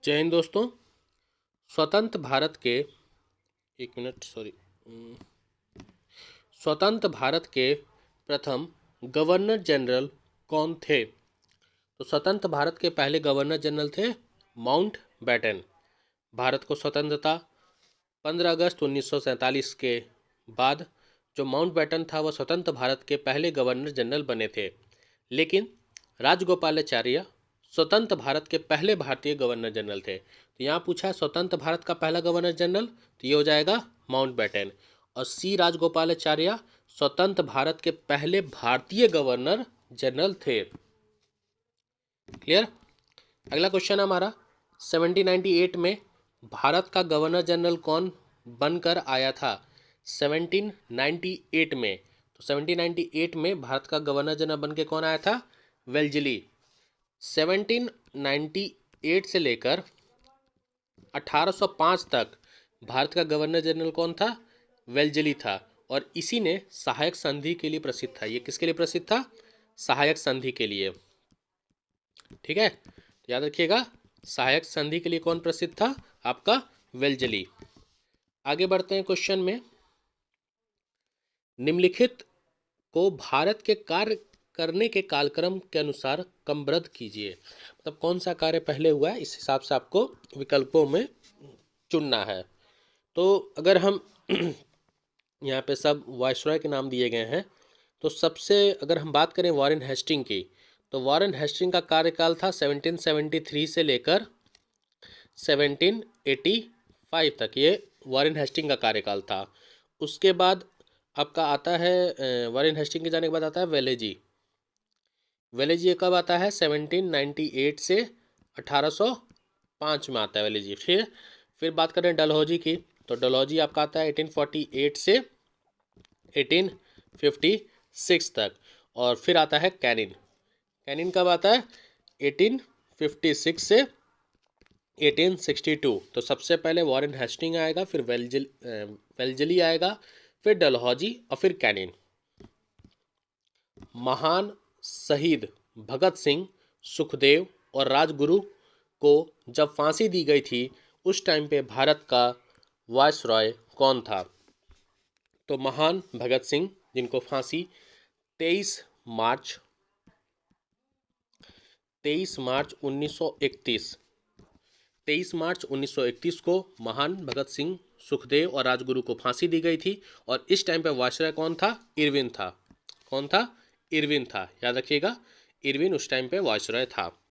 जय हिंद दोस्तों। स्वतंत्र भारत के स्वतंत्र भारत के प्रथम गवर्नर जनरल कौन थे? तो स्वतंत्र भारत के पहले गवर्नर जनरल थे माउंट बैटन। भारत को स्वतंत्रता 15 अगस्त 1947 के बाद जो माउंट बैटन था वह स्वतंत्र भारत के पहले गवर्नर जनरल बने थे। लेकिन राजगोपालाचार्य स्वतंत्र भारत के पहले भारतीय गवर्नर जनरल थे। तो यहाँ पूछा है स्वतंत्र भारत का पहला गवर्नर जनरल, तो ये हो जाएगा माउंट बैटन। और सी राजगोपालाचार्य स्वतंत्र भारत के पहले भारतीय गवर्नर जनरल थे। क्लियर। अगला क्वेश्चन हमारा 1798 में भारत का गवर्नर जनरल कौन बनकर आया था? 1798 में, तो 1798 में भारत का गवर्नर जनरल बनके कौन आया था? वेल्जली। 1798 से लेकर 1805 तक भारत का गवर्नर जनरल कौन था? वेल्जली था। और इसी ने सहायक संधि के लिए प्रसिद्ध था। ये किसके लिए प्रसिद्ध था? सहायक संधि के लिए। ठीक है, तो याद रखिएगा, सहायक संधि के लिए कौन प्रसिद्ध था? आपका वेल्जली। आगे बढ़ते हैं क्वेश्चन में। निम्नलिखित को भारत के कार्य करने के कालक्रम के अनुसार क्रमबद्ध कीजिए। मतलब कौन सा कार्य पहले हुआ है, इस हिसाब से आपको विकल्पों में चुनना है। तो अगर हम यहाँ पे सब वायसरॉय के नाम दिए गए हैं, तो सबसे अगर हम बात करें वॉरेन हेस्टिंग की, तो वॉरेन हेस्टिंग का कार्यकाल था 1773 से लेकर 1785 तक, ये वॉरेन हेस्टिंग का कार्यकाल था। उसके बाद आपका आता है वॉरेन हेस्टिंग के जाने के बाद आता है वेलेजी। वेलेजी कब आता है? 1798 से 1805 में आता है वेलेजी। फिर बात करें डलहौजी की, तो डलहौजी आपका आता है 1848 से 1856 तक। और फिर आता है कैनिन। कैनिन कब आता है? 1856 से 1862। तो सबसे पहले वॉरेन हेस्टिंग आएगा, फिर वेल्जली आएगा, फिर डलहौजी और फिर कैनिन। महान शहीद भगत सिंह, सुखदेव और राजगुरु को जब फांसी दी गई थी उस टाइम पे भारत का वायसरॉय कौन था? तो महान भगत सिंह, जिनको फांसी 23 मार्च 1931 को महान भगत सिंह, सुखदेव और राजगुरु को फांसी दी गई थी। और इस टाइम पे वायसरॉय कौन था? इरविन था। कौन था? इरविन था। याद रखिएगा, इरविन उस टाइम पे वायसरॉय था।